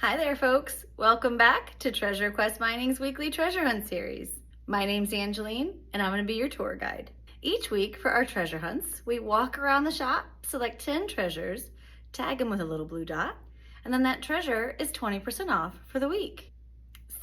Hi there, folks. Welcome back to Treasure Quest Mining's weekly treasure hunt series. My name's Angeline, and I'm going to be your tour guide. Each week for our treasure hunts, we walk around the shop, select 10 treasures, tag them with a little blue dot, and then that treasure is 20% off for the week.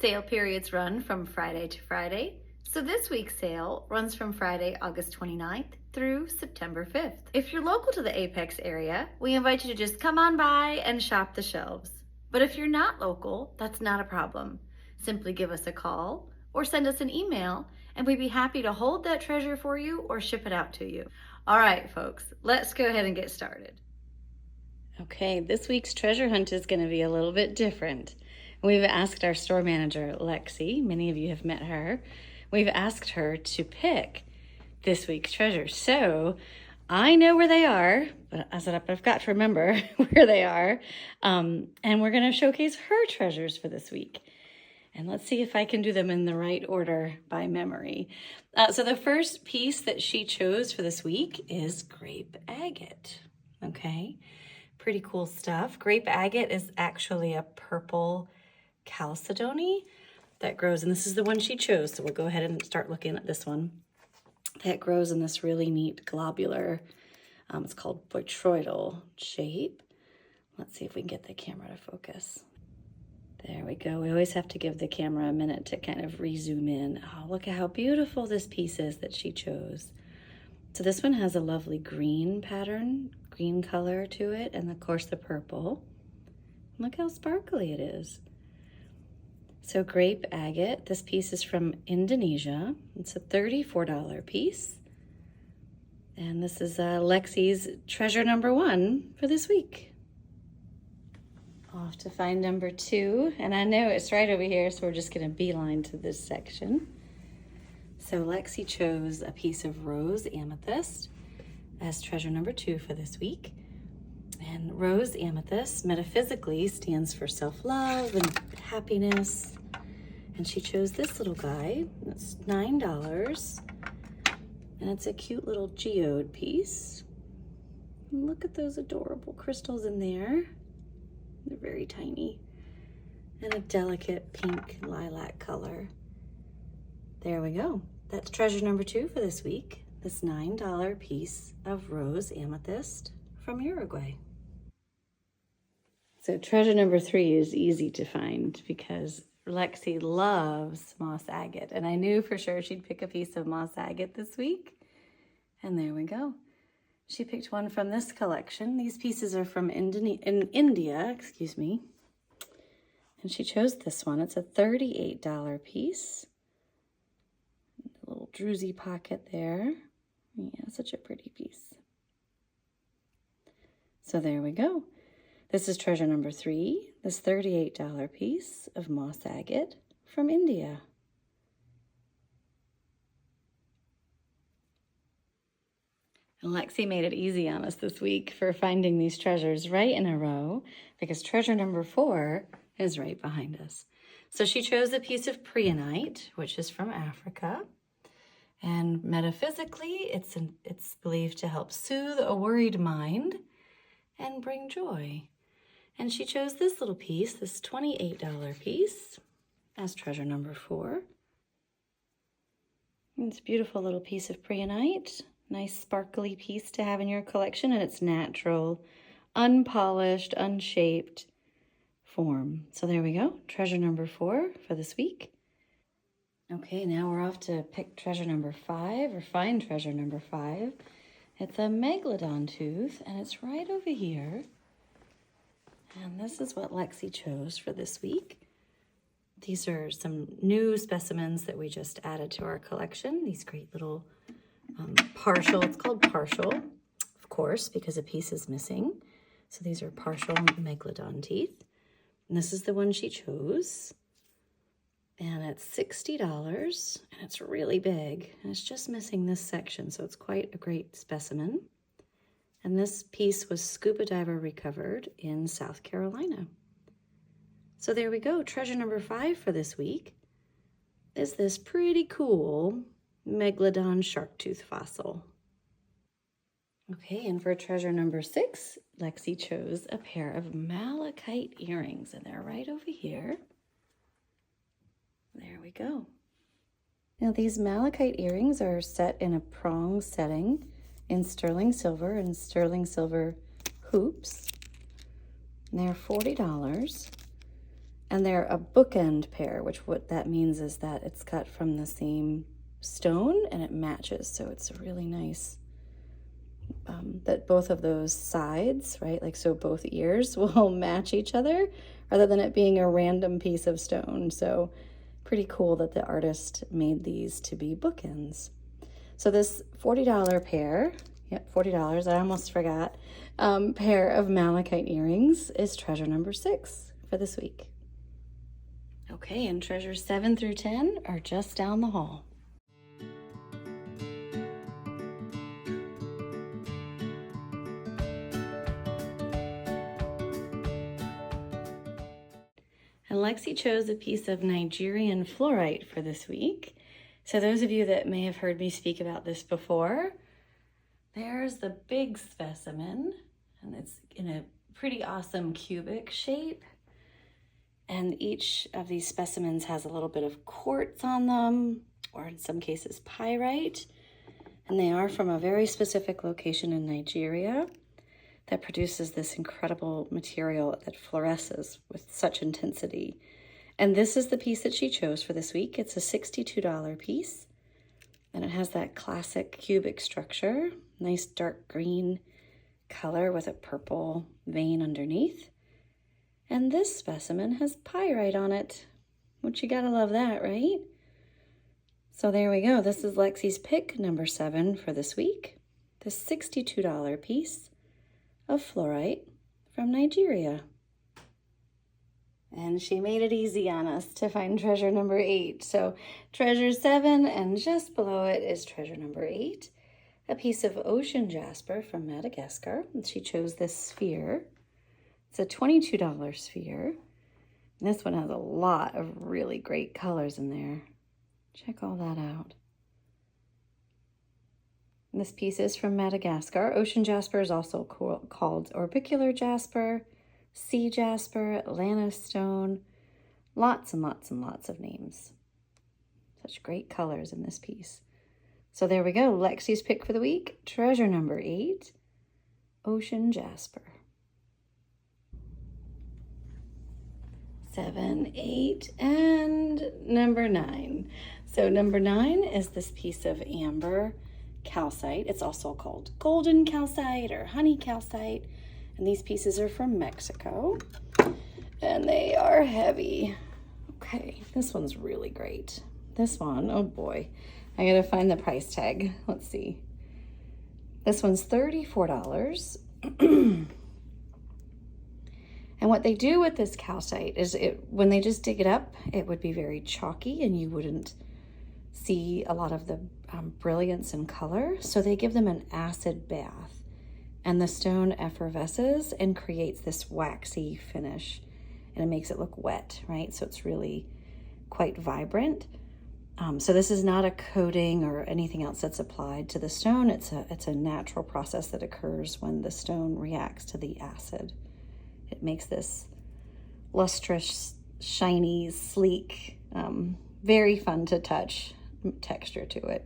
Sale periods run from Friday to Friday, so this week's sale runs from Friday, August 29th through September 5th. If you're local to the Apex area, we invite you to just come on by and shop the shelves. But if you're not local, that's not a problem. Simply give us a call or send us an email, and we'd be happy to hold that treasure for you or ship it out to you. All right, folks, let's go ahead and get started. Okay, this week's treasure hunt is going to be a little bit different. We've asked our store manager, Lexi, many of you have met her, we've asked her to pick this week's treasures. So I know where they are, but I've got to remember where they are. And we're going to showcase her treasures for this week. And let's see if I can do them in the right order by memory. So the first piece that she chose for this week is grape agate. Okay, pretty cool stuff. Grape agate is actually a purple chalcedony that grows, and this is the one she chose. So we'll go ahead and start looking at this one. That grows in this really neat globular, it's called botryoidal shape. Let's see if we can get the camera to focus. There we go. We always have to give the camera a minute to kind of re-zoom in. Oh, look at how beautiful this piece is that she chose. So this one has a lovely green pattern, green color to it, and of course the purple. Look how sparkly it is. So grape agate, this piece is from Indonesia. It's a $34 piece. And this is Lexi's treasure number 1 for this week. Off to find number 2, and I know it's right over here, so we're just gonna beeline to this section. So Lexi chose a piece of rose amethyst as treasure number 2 for this week. And rose amethyst metaphysically stands for self-love and happiness. And she chose this little guy. It's $9. And it's a cute little geode piece. And look at those adorable crystals in there. They're very tiny. And a delicate pink lilac color. There we go. That's treasure number 2 for this week. This $9 piece of rose amethyst from Uruguay. So treasure number 3 is easy to find because Lexi loves moss agate, and I knew for sure she'd pick a piece of moss agate this week. And there we go. She picked one from this collection. These pieces are from India, excuse me. And she chose this one. It's a $38 piece. A little druzy pocket there. Yeah, such a pretty piece. So there we go. This is treasure number 3, this $38 piece of moss agate from India. And Lexi made it easy on us this week for finding these treasures right in a row because treasure number 4 is right behind us. So she chose a piece of preonite, which is from Africa. And metaphysically, it's believed to help soothe a worried mind and bring joy. And she chose this little piece, this $28 piece, as treasure number 4. It's a beautiful little piece of preonite. Nice sparkly piece to have in your collection, and it's natural, unpolished, unshaped form. So there we go, treasure number 4 for this week. Okay, now we're off to pick treasure number 5, or find treasure number 5. It's a megalodon tooth, and it's right over here. And this is what Lexi chose for this week. These are some new specimens that we just added to our collection. These great little partial, it's called partial, of course, because a piece is missing. So these are partial megalodon teeth. And this is the one she chose. And it's $60, and it's really big. And it's just missing this section, so it's quite a great specimen. And this piece was scuba diver recovered in South Carolina. So there we go. Treasure number 5 for this week is this pretty cool megalodon shark tooth fossil. Okay, and for treasure number 6, Lexi chose a pair of malachite earrings, and they're right over here. There we go. Now these malachite earrings are set in a prong setting in sterling silver and sterling silver hoops. And they're $40, and they're a bookend pair, which what that means is that it's cut from the same stone and it matches, so it's really nice. That both of those sides, right, like so both ears will match each other rather than it being a random piece of stone. So pretty cool that the artist made these to be bookends. So this $40 pair, yep, $40, I almost forgot, pair of malachite earrings is treasure number 6 for this week. Okay, and treasures 7 through 10 are just down the hall. And Lexi chose a piece of Nigerian fluorite for this week. So those of you that may have heard me speak about this before, there's the big specimen, and it's in a pretty awesome cubic shape. And each of these specimens has a little bit of quartz on them, or in some cases pyrite. And they are from a very specific location in Nigeria that produces this incredible material that fluoresces with such intensity. And this is the piece that she chose for this week. It's a $62 piece, and it has that classic cubic structure, nice dark green color with a purple vein underneath. And this specimen has pyrite on it, which you gotta love that, right? So there we go. This is Lexi's pick, number 7 for this week. The $62 piece of fluorite from Nigeria. And she made it easy on us to find treasure number 8. So treasure 7, and just below it is treasure number 8, a piece of ocean jasper from Madagascar. And she chose this sphere. It's a $22 sphere. And this one has a lot of really great colors in there. Check all that out. And this piece is from Madagascar. Ocean jasper is also called orbicular jasper, sea jasper, Atlantis stone, lots and lots and lots of names. Such great colors in this piece. So there we go, Lexi's pick for the week, treasure number 8, ocean jasper. 7, 8, and number 9. So number 9 is this piece of amber calcite. It's also called golden calcite or honey calcite. And these pieces are from Mexico. And they are heavy. Okay, this one's really great. This one, oh boy. I gotta find the price tag. Let's see. This one's $34. And what they do with this calcite is when they just dig it up, it would be very chalky and you wouldn't see a lot of the brilliance and color. So they give them an acid bath, and the stone effervesces and creates this waxy finish, and it makes it look wet, right? So it's really quite vibrant. So this is not a coating or anything else that's applied to the stone. It's a natural process that occurs when the stone reacts to the acid. It makes this lustrous, shiny, sleek, very fun to touch texture to it.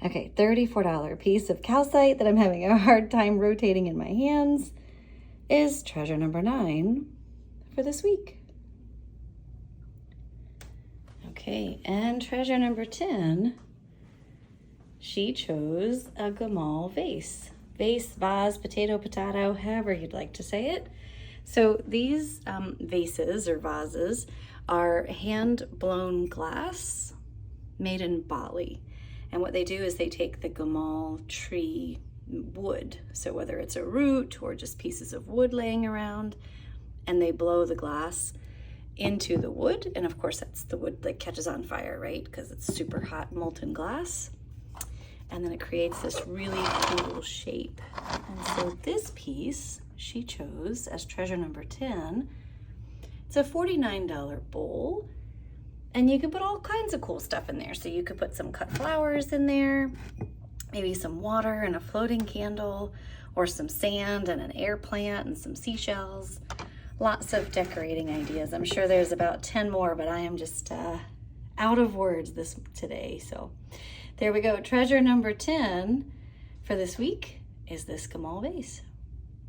Okay, $34 piece of calcite that I'm having a hard time rotating in my hands is treasure number 9 for this week. Okay, and treasure number 10, she chose a Gamal vase. Vase, potato, however you'd like to say it. So these vases or vases are hand-blown glass made in Bali. And what they do is they take the Gamal tree wood, so whether it's a root or just pieces of wood laying around, and they blow the glass into the wood. And of course, that's the wood that catches on fire, right? Because it's super hot molten glass. And then it creates this really cool shape. And so this piece she chose as treasure number 10. It's a $49 bowl, and you could put all kinds of cool stuff in there. So you could put some cut flowers in there. maybe some water and a floating candle, or some sand and an air plant and some seashells. Lots of decorating ideas. I'm sure there's about 10 more, but I am just out of words today. So there we go. Treasure number 10 for this week is this Gamal vase.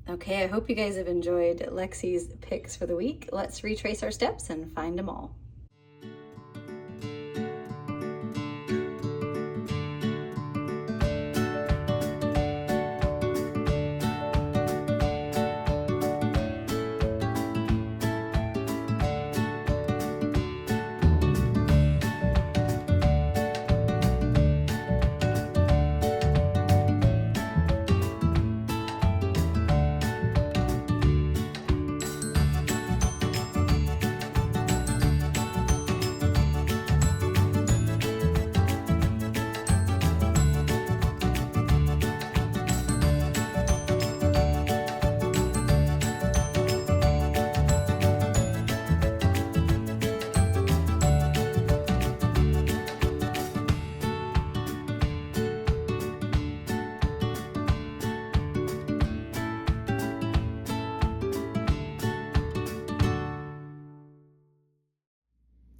Okay, I hope you guys have enjoyed Lexi's picks for the week. Let's retrace our steps and find them all.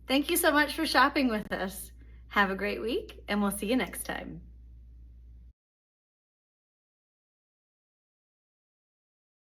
Thank you so much for shopping with us. Have a great week, and we'll see you next time.